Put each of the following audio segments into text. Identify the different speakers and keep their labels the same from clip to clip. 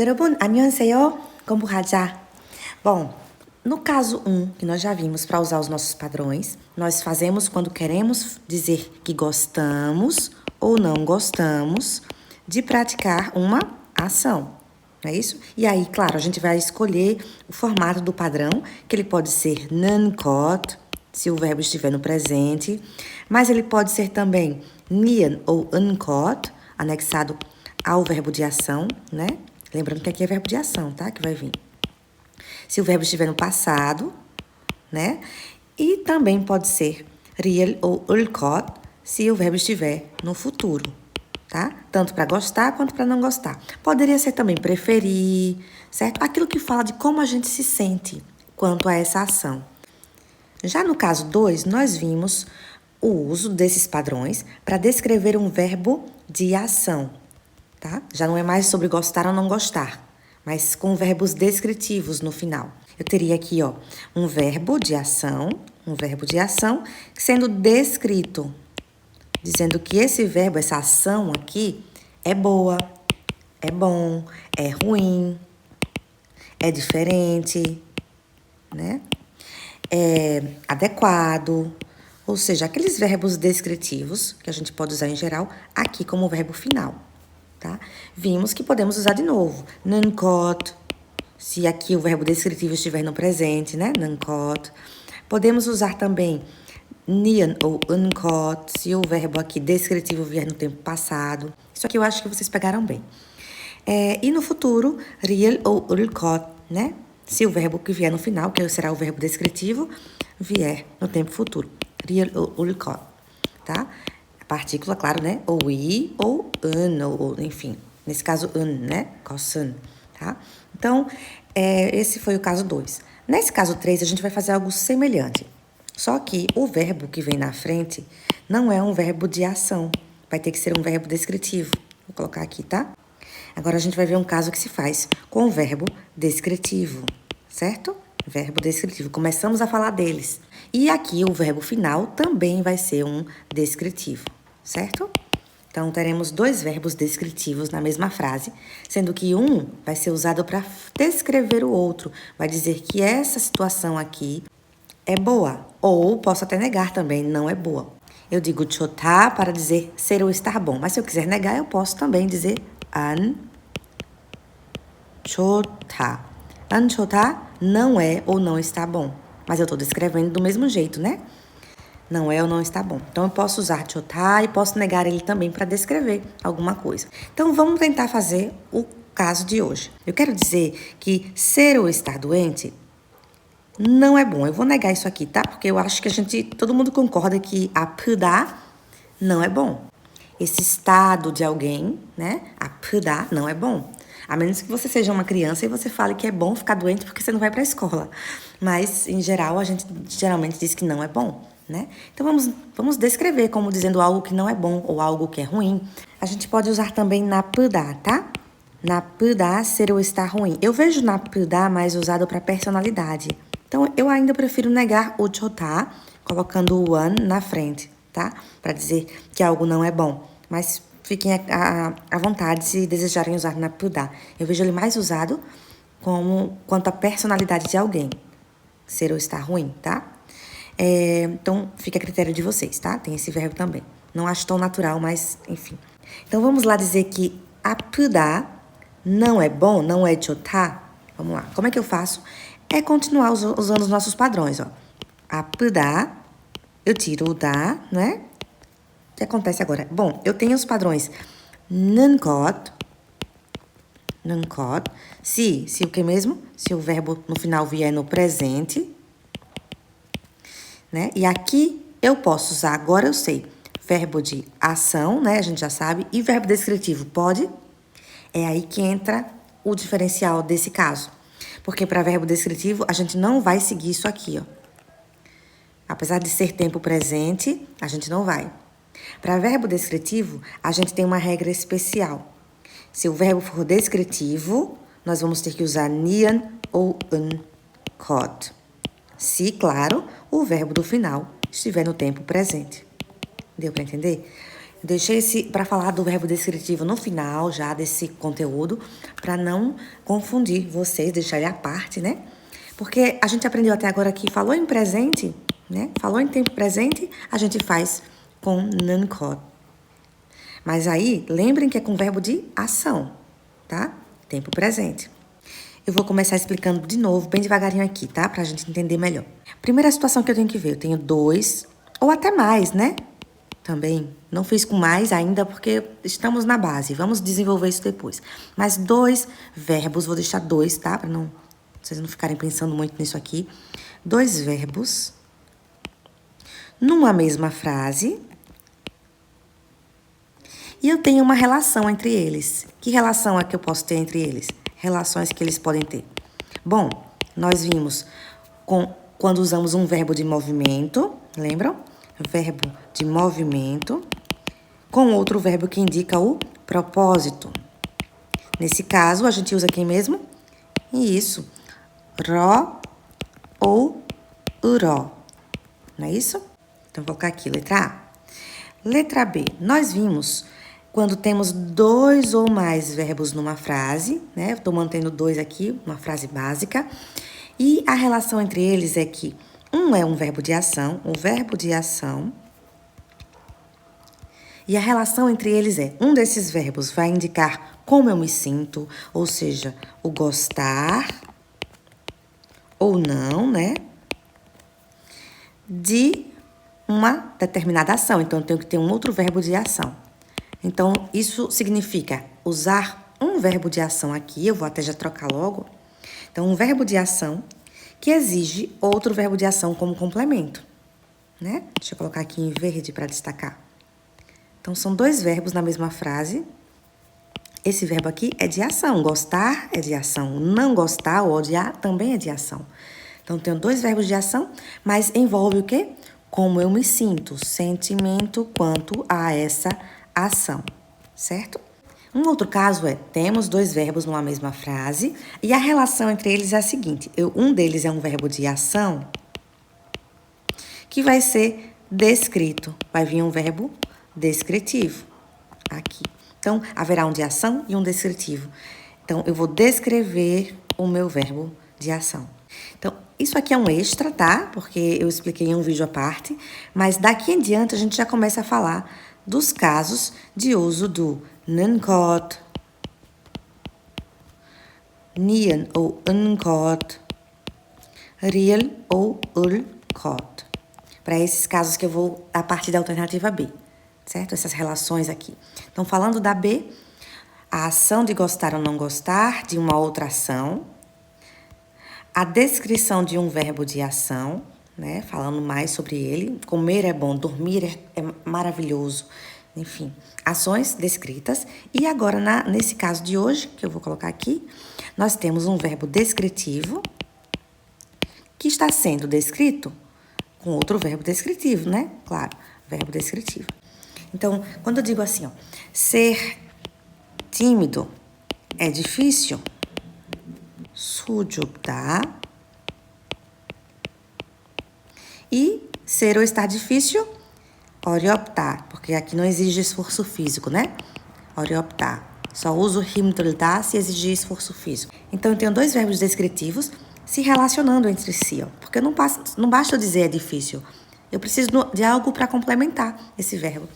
Speaker 1: 여러분, 안녕하세요. 공부하자. Bom, no caso 1, que nós já vimos para usar os nossos padrões, nós fazemos quando queremos dizer que gostamos ou não gostamos de praticar uma ação, não é isso? E aí, claro, a gente vai escolher o formato do padrão, que ele pode ser non-caught, se o verbo estiver no presente, mas ele pode ser também nian ou uncaught, anexado ao verbo de ação, né? Lembrando que aqui é verbo de ação, tá? Que vai vir. Se o verbo estiver no passado, né? E também pode ser real ou ulcaught, se o verbo estiver no futuro, tá? Tanto para gostar quanto para não gostar. Poderia ser também preferir, certo? Aquilo que fala de como a gente se sente quanto a essa ação. Já no caso 2, nós vimos o uso desses padrões para descrever um verbo de ação, tá? Já não é mais sobre gostar ou não gostar, mas com verbos descritivos no final. Eu teria aqui, ó, um verbo de ação sendo descrito, dizendo que esse verbo, essa ação aqui, é boa, é bom, é ruim, é diferente, né? É adequado, ou seja, aqueles verbos descritivos que a gente pode usar em geral aqui como verbo final, tá? Vimos que podemos usar de novo, non-caught, se aqui o verbo descritivo estiver no presente, né? Non-caught. Podemos usar também nian ou uncaught, se o verbo aqui descritivo vier no tempo passado. Isso aqui eu acho que vocês pegaram bem. E no futuro, real ou ulcaught, né? Se o verbo que vier no final, que será o verbo descritivo, vier no tempo futuro. Real ou ulcaught, tá? A partícula, claro, né? Ou i ou un, ou enfim. Nesse caso, un, né? Kosun, tá? Então, esse foi o caso 2. Nesse caso 3, a gente vai fazer algo semelhante. Só que o verbo que vem na frente não é um verbo de ação. Vai ter que ser um verbo descritivo. Vou colocar aqui, tá? Agora, a gente vai ver um caso que se faz com o verbo descritivo, certo? Verbo descritivo. Começamos a falar deles. E aqui, o verbo final também vai ser um descritivo, certo? Então, teremos dois verbos descritivos na mesma frase, sendo que um vai ser usado para descrever o outro. Vai dizer que essa situação aqui é boa. Ou posso até negar também, não é boa. Eu digo chotá para dizer ser ou estar bom. Mas se eu quiser negar, eu posso também dizer an chotá. An chotá não é ou não está bom. Mas eu estou descrevendo do mesmo jeito, né? Não é ou não está bom. Então, eu posso usar chotá e posso negar ele também para descrever alguma coisa. Então, vamos tentar fazer o caso de hoje. Eu quero dizer que ser ou estar doente não é bom. Eu vou negar isso aqui, tá? Porque eu acho que todo mundo concorda que apuda não é bom. Esse estado de alguém, né? Apuda não é bom. A menos que você seja uma criança e você fale que é bom ficar doente porque você não vai para a escola. Mas, em geral, a gente geralmente diz que não é bom, né? Então, vamos descrever como dizendo algo que não é bom ou algo que é ruim. A gente pode usar também napuda, tá? Napuda, ser ou estar ruim. Eu vejo napuda mais usado para personalidade. Então, eu ainda prefiro negar o chotá, colocando o an na frente, tá? Para dizer que algo não é bom. Mas fiquem à vontade se desejarem usar napuda. Eu vejo ele mais usado quanto à personalidade de alguém. Ser ou estar ruim, tá? Então, fica a critério de vocês, tá? Tem esse verbo também. Não acho tão natural, mas enfim. Então, vamos lá dizer que apuda não é bom, não é chotá. Vamos lá. Como é que eu faço? É continuar usando os nossos padrões, ó. Apuda, eu tiro o da, né? O que acontece agora? Bom, eu tenho os padrões non-caught. Se o que mesmo? Se o verbo no final vier no presente, né? E aqui eu posso usar, agora eu sei, verbo de ação, né? A gente já sabe. E verbo descritivo, pode? É aí que entra o diferencial desse caso. Porque para verbo descritivo, a gente não vai seguir isso aqui, ó. Apesar de ser tempo presente, a gente não vai. Para verbo descritivo, a gente tem uma regra especial. Se o verbo for descritivo, nós vamos ter que usar nian ou uncaught. Se, claro, o verbo do final estiver no tempo presente. Deu para entender? deixei esse para falar do verbo descritivo no final já desse conteúdo, para não confundir vocês, deixar ele à parte, né? Porque a gente aprendeu até agora que falou em presente, né? Falou em tempo presente, a gente faz com non-caught. Mas aí, lembrem que é com verbo de ação, tá? Tempo presente. Eu vou começar explicando de novo, bem devagarinho aqui, tá? Pra gente entender melhor. Primeira situação que eu tenho que ver, eu tenho 2, ou até mais, né? Também, não fiz com mais ainda porque estamos na base, vamos desenvolver isso depois. Mas 2 verbos, vou deixar 2, tá? Pra vocês não ficarem pensando muito nisso aqui. 2 verbos numa mesma frase. E eu tenho uma relação entre eles. Que relação é que eu posso ter entre eles? Relações que eles podem ter. Bom, nós vimos quando usamos um verbo de movimento, lembram? Verbo de movimento, com outro verbo que indica o propósito. Nesse caso, a gente usa quem mesmo? Isso, ró ou uró. Não é isso? Então, vou colocar aqui, letra A. Letra B, nós vimos quando temos 2 ou mais verbos numa frase, né? Estou mantendo 2 aqui, uma frase básica. E a relação entre eles é que um é um verbo de ação, o verbo de ação. E a relação entre eles é, um desses verbos vai indicar como eu me sinto, ou seja, o gostar ou não, né? De uma determinada ação. Então, eu tenho que ter um outro verbo de ação. Então, isso significa usar um verbo de ação aqui, eu vou até já trocar logo. Então, um verbo de ação que exige outro verbo de ação como complemento, né? Deixa eu colocar aqui em verde para destacar. Então, são 2 verbos na mesma frase. Esse verbo aqui é de ação. Gostar é de ação. Não gostar ou odiar também é de ação. Então, tenho 2 verbos de ação, mas envolve o quê? Como eu me sinto, sentimento quanto a essa ação, certo? Um outro caso é, temos 2 verbos numa mesma frase e a relação entre eles é a seguinte, um deles é um verbo de ação que vai ser descrito, vai vir um verbo descritivo aqui. Então, haverá um de ação e um descritivo. Então, eu vou descrever o meu verbo de ação. Então, isso aqui é um extra, tá? Porque eu expliquei em um vídeo à parte, mas daqui em diante a gente já começa a falar dos casos de uso do non-caught, nien ou uncaught, real ou ul-caught. Para esses casos que eu vou a partir da alternativa B, certo? Essas relações aqui. Então, falando da B, a ação de gostar ou não gostar de uma outra ação, a descrição de um verbo de ação, né? Falando mais sobre ele. Comer é bom, dormir é maravilhoso. Enfim, ações descritas. E agora, nesse caso de hoje, que eu vou colocar aqui, nós temos um verbo descritivo que está sendo descrito com outro verbo descritivo, né? Claro, verbo descritivo. Então, quando eu digo assim, ó, ser tímido é difícil, sujupta. E ser ou estar difícil, 어렵다, porque aqui não exige esforço físico, né? 어렵다. Só uso 힘들다 se exigir esforço físico. Então, eu tenho 2 verbos descritivos se relacionando entre si, ó. Porque não basta eu dizer é difícil. Eu preciso de algo para complementar esse verbo,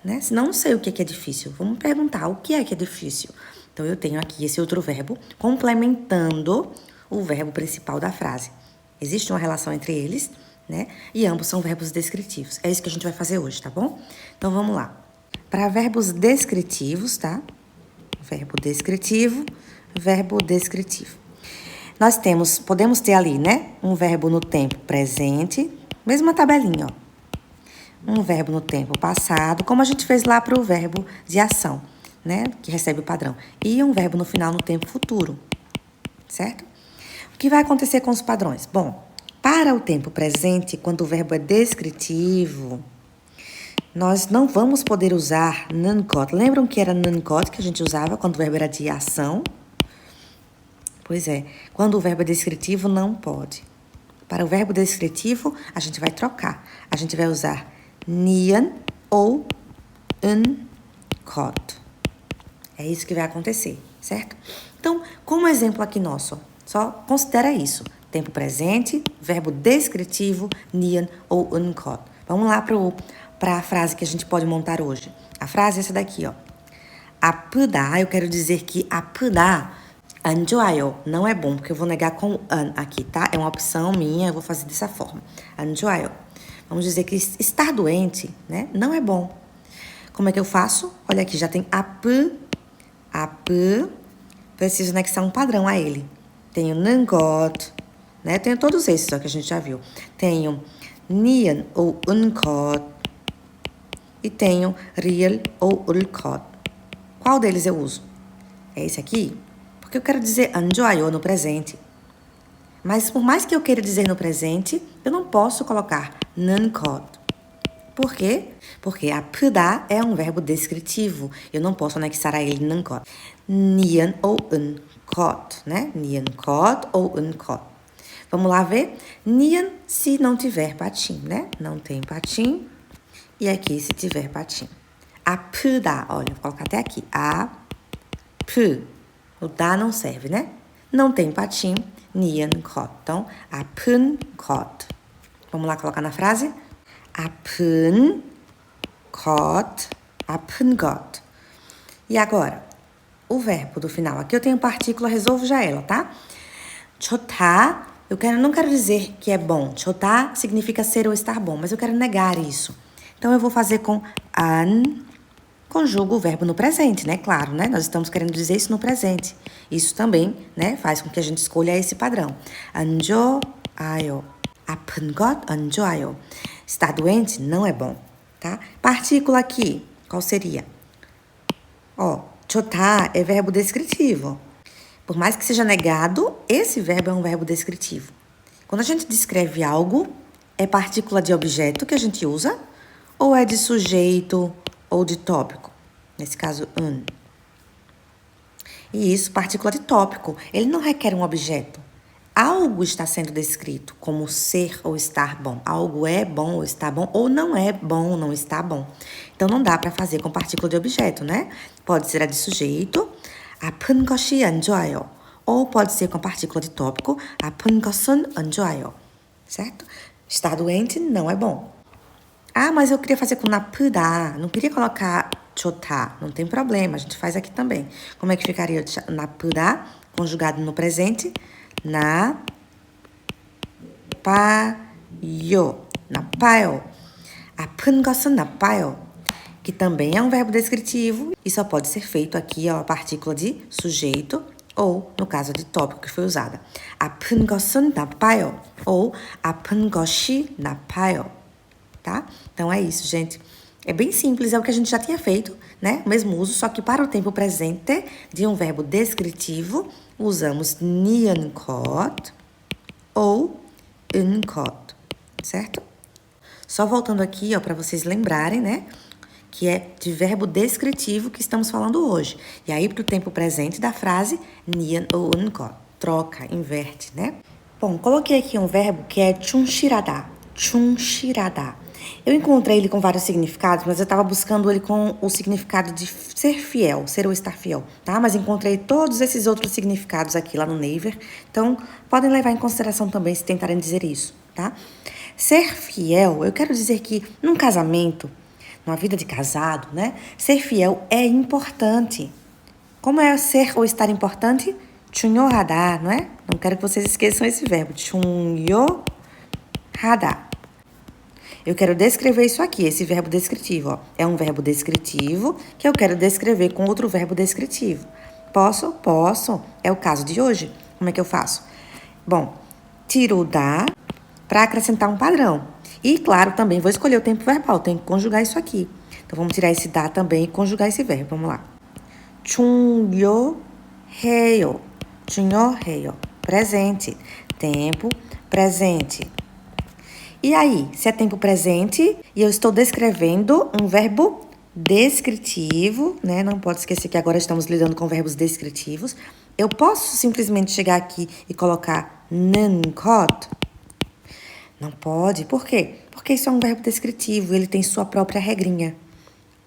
Speaker 1: né? Senão, não sei o que é difícil. Vamos perguntar o que é difícil. Então, eu tenho aqui esse outro verbo complementando o verbo principal da frase. Existe uma relação entre eles, né? E ambos são verbos descritivos. É isso que a gente vai fazer hoje, tá bom? Então, vamos lá. Para verbos descritivos, tá? Verbo descritivo, verbo descritivo. Nós podemos ter ali, né? Um verbo no tempo presente, mesma tabelinha, ó. Um verbo no tempo passado, como a gente fez lá para o verbo de ação, né? Que recebe o padrão. E um verbo no final no tempo futuro, certo? O que vai acontecer com os padrões? Bom, para o tempo presente, quando o verbo é descritivo, nós não vamos poder usar non-caught. Lembram que era non-caught que a gente usava quando o verbo era de ação? Pois é, quando o verbo é descritivo, não pode. Para o verbo descritivo, a gente vai trocar. A gente vai usar nien ou uncaught. É isso que vai acontecer, certo? Então, como exemplo aqui nosso, só considera isso. Tempo presente, verbo descritivo, nian ou uncaught. Vamos lá para a frase que a gente pode montar hoje. A frase é essa daqui, ó. 아프다, eu quero dizer que 아프다, 안 좋아요, não é bom, porque eu vou negar com an aqui, tá? É uma opção minha, eu vou fazer dessa forma. 안 좋아요. Vamos dizer que estar doente, né, não é bom. Como é que eu faço? Olha aqui, já tem preciso anexar um padrão a ele. Tenho nangot, né? Tenho todos esses, ó, que a gente já viu. Tenho nian ou uncaught e tenho real ou ulcaught. Qual deles eu uso? É esse aqui? Porque eu quero dizer 안 좋아요 no presente. Mas por mais que eu queira dizer no presente, eu não posso colocar nancaught. Por quê? Porque 아프다 é um verbo descritivo. Eu não posso anexar a ele nancaught. nian ou uncaught, né? niancaught ou uncaught. Vamos lá ver? nian se não tiver patim, né? Não tem patim. E aqui se tiver patim. 아프다, olha, vou colocar até aqui. O da não serve, né? Não tem patim, niancaught. Então, 아픈것. Vamos lá colocar na frase? 아픈것, 아픈것. E agora, o verbo do final. Aqui eu tenho partícula, resolvo já ela, tá? 좋다, não quero dizer que é bom. 좋다 significa ser ou estar bom, mas eu quero negar isso. Então, eu vou fazer com an, conjugo o verbo no presente, né? Claro, né? Nós estamos querendo dizer isso no presente. Isso também, né, faz com que a gente escolha esse padrão. 안 좋아요. 아픈 것 안 좋아요. Estar doente não é bom, tá? Partícula aqui, qual seria? Ó, 좋다 é verbo descritivo. Por mais que seja negado, esse verbo é um verbo descritivo. Quando a gente descreve algo, é partícula de objeto que a gente usa ou é de sujeito ou de tópico? Nesse caso, un. E isso, partícula de tópico. Ele não requer um objeto. Algo está sendo descrito como ser ou estar bom. Algo é bom ou está bom, ou não é bom ou não está bom. Então, não dá para fazer com partícula de objeto, né? Pode ser a de sujeito, 아픈 것이 안 좋아요. Ou pode ser com a partícula de tópico, 아픈 것은 안 좋아요. Certo? Estar doente não é bom. Ah, mas eu queria fazer com 나쁘다. Não queria colocar 좋다. Não tem problema, a gente faz aqui também. Como é que ficaria 나쁘다, conjugado no presente? 나빠요. 나빠요. 아픈 것은 나빠요. Que também é um verbo descritivo e só pode ser feito aqui, ó, a partícula de sujeito ou, no caso de tópico que foi usada. 아픈 것은 나빠요. Ou 아픈 것이 나빠요. Tá? Então, é isso, gente. É bem simples, é o que a gente já tinha feito, né? O mesmo uso, só que para o tempo presente de um verbo descritivo, usamos niancaught ou uncaught, certo? Só voltando aqui, ó, para vocês lembrarem, né? Que é de verbo descritivo que estamos falando hoje. E aí, para o tempo presente da frase, nian ou uncaught. Troca, inverte, né? Bom, coloquei aqui um verbo que é 충실하다. 충실하다. Eu encontrei ele com vários significados, mas eu estava buscando ele com o significado de ser fiel, ser ou estar fiel, tá? Mas encontrei todos esses outros significados aqui lá no Naver, então podem levar em consideração também se tentarem dizer isso, tá? Ser fiel, eu quero dizer que num casamento, numa vida de casado, né? Ser fiel é importante. Como é ser ou estar importante? 중요하다, não é? Não quero que vocês esqueçam esse verbo. 중요하다. Eu quero descrever isso aqui, esse verbo descritivo, ó. É um verbo descritivo que eu quero descrever com outro verbo descritivo. Posso? Posso. É o caso de hoje. Como é que eu faço? Bom, tiro o da para acrescentar um padrão. E, claro, também vou escolher o tempo verbal. Tenho que conjugar isso aqui. Então, vamos tirar esse da também e conjugar esse verbo. Vamos lá. 중요해요. 중요해요. Presente. Tempo presente. E aí, se é tempo presente e eu estou descrevendo um verbo descritivo, né? Não pode esquecer que agora estamos lidando com verbos descritivos. Eu posso simplesmente chegar aqui e colocar nancaught? Não pode. Por quê? Porque isso é um verbo descritivo, ele tem sua própria regrinha.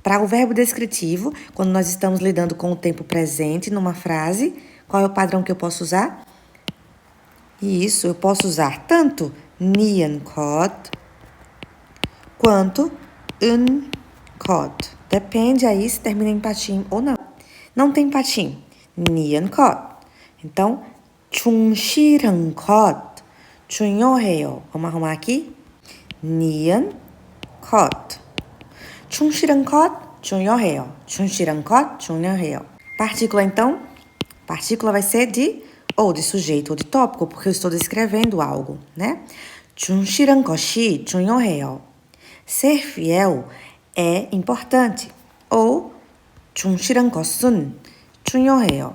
Speaker 1: Para o verbo descritivo, quando nós estamos lidando com o tempo presente numa frase, qual é o padrão que eu posso usar? Isso, eu posso usar tanto nian kot quanto un kot. Depende aí se termina em patim ou não. Não tem patim. nian kot. Então, 충실한 것 중요해요. Vamos arrumar aqui? nian kot. 충실한 것 중요해요. 충실한 것 중요해요. Partícula, então? Partícula vai ser de ou de sujeito ou de tópico, porque eu estou descrevendo algo, né? 충실한 것이 중요해요. Ser fiel é importante. Ou 충실한 것은 중요해요.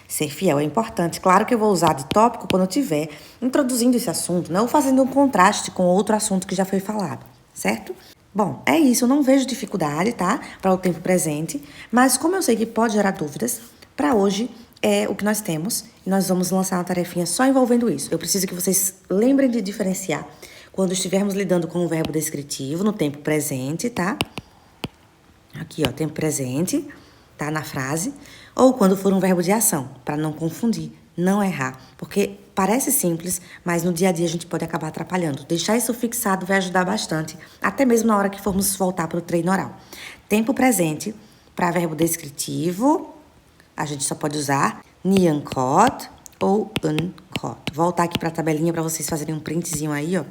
Speaker 1: Ser fiel é importante. Claro que eu vou usar de tópico quando eu estiver introduzindo esse assunto, né? Ou fazendo um contraste com outro assunto que já foi falado, certo? Bom, é isso. Eu não vejo dificuldade, tá? Para o tempo presente. Mas como eu sei que pode gerar dúvidas, para hoje é o que nós temos. E nós vamos lançar uma tarefinha só envolvendo isso. Eu preciso que vocês lembrem de diferenciar quando estivermos lidando com o verbo descritivo no tempo presente, tá? Aqui, ó, tempo presente, tá? Na frase. Ou quando for um verbo de ação, para não confundir, não errar. Porque parece simples, mas no dia a dia a gente pode acabar atrapalhando. Deixar isso fixado vai ajudar bastante, até mesmo na hora que formos voltar para o treino oral. Tempo presente, para verbo descritivo, a gente só pode usar nian kot ou un kot. Voltar aqui para a tabelinha para vocês fazerem um printzinho aí, ó.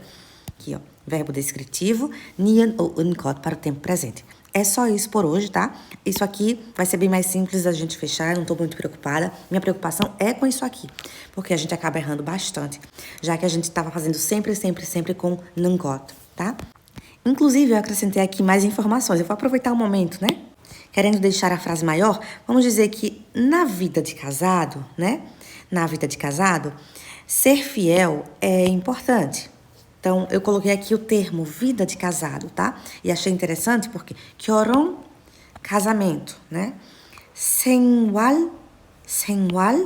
Speaker 1: Aqui, ó. Verbo descritivo, nian ou un kot para o tempo presente. É só isso por hoje, tá? Isso aqui vai ser bem mais simples da gente fechar, eu não tô muito preocupada. Minha preocupação é com isso aqui, porque a gente acaba errando bastante, já que a gente estava fazendo sempre com non kot, tá? Inclusive, eu acrescentei aqui mais informações. Eu vou aproveitar o momento, né? Querendo deixar a frase maior, vamos dizer que na vida de casado, né? Na vida de casado, ser fiel é importante. Então, eu coloquei aqui o termo vida de casado, tá? E achei interessante porque 결혼, casamento, né? 생활,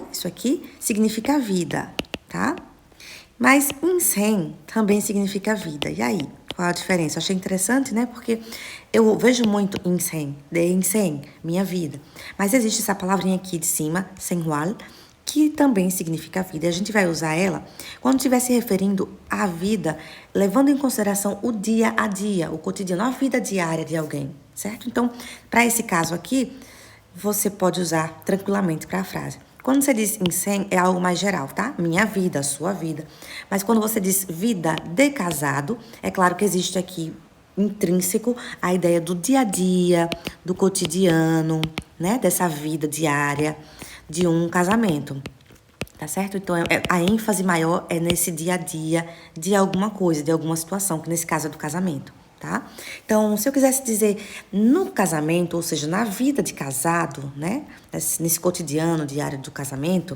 Speaker 1: isso aqui significa vida, tá? Mas 인생 também significa vida. E aí, qual a diferença? Eu achei interessante, né? Porque eu vejo muito 인생, minha vida. Mas existe essa palavrinha aqui de cima, 생활, que também significa vida. E a gente vai usar ela quando estiver se referindo à vida, levando em consideração o dia a dia, o cotidiano, a vida diária de alguém, certo? Então, para esse caso aqui, você pode usar tranquilamente para a frase. Quando você diz insen, é algo mais geral, tá? Minha vida, sua vida. Mas quando você diz vida de casado, é claro que existe aqui intrínseco a ideia do dia a dia, do cotidiano, né? Dessa vida diária de um casamento, tá certo? Então, a ênfase maior é nesse dia a dia de alguma coisa, de alguma situação, que nesse caso é do casamento, tá? Então, se eu quisesse dizer no casamento, ou seja, na vida de casado, né? Nesse cotidiano diário do casamento,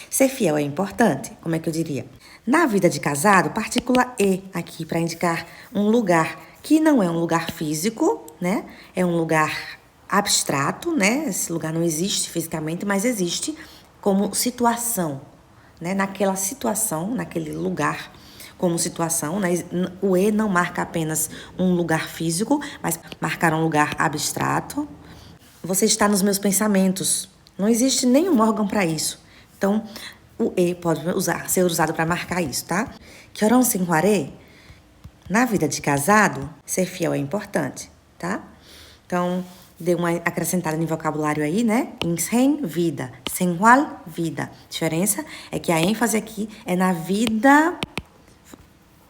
Speaker 1: ser fiel é importante. Como é que eu diria? Na vida de casado, partícula E aqui para indicar um lugar que não é um lugar físico, né? É um lugar abstrato, né? Esse lugar não existe fisicamente, mas existe como situação, né? Naquela situação, naquele lugar como situação, né? O E não marca apenas um lugar físico, mas marcar um lugar abstrato. Você está nos meus pensamentos. Não existe nenhum órgão para isso. Então, o E pode ser usado para marcar isso, tá? 결혼 생활에, na vida de casado, ser fiel é importante, tá? Então, dei uma acrescentada no vocabulário aí, né? 인생, vida. 생활, vida. A diferença é que a ênfase aqui é na vida,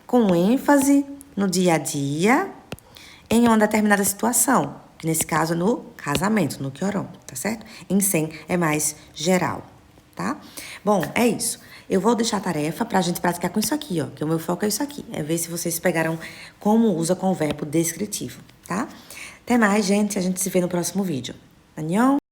Speaker 1: com ênfase no dia a dia, em uma determinada situação. Nesse caso, no casamento, no 결혼, tá certo? 인생 é mais geral, tá? Bom, é isso. Eu vou deixar a tarefa pra gente praticar com isso aqui, ó. Que o meu foco é isso aqui. É ver se vocês pegaram como usa com o verbo descritivo, tá? Até mais, gente. A gente se vê no próximo vídeo. 안녕!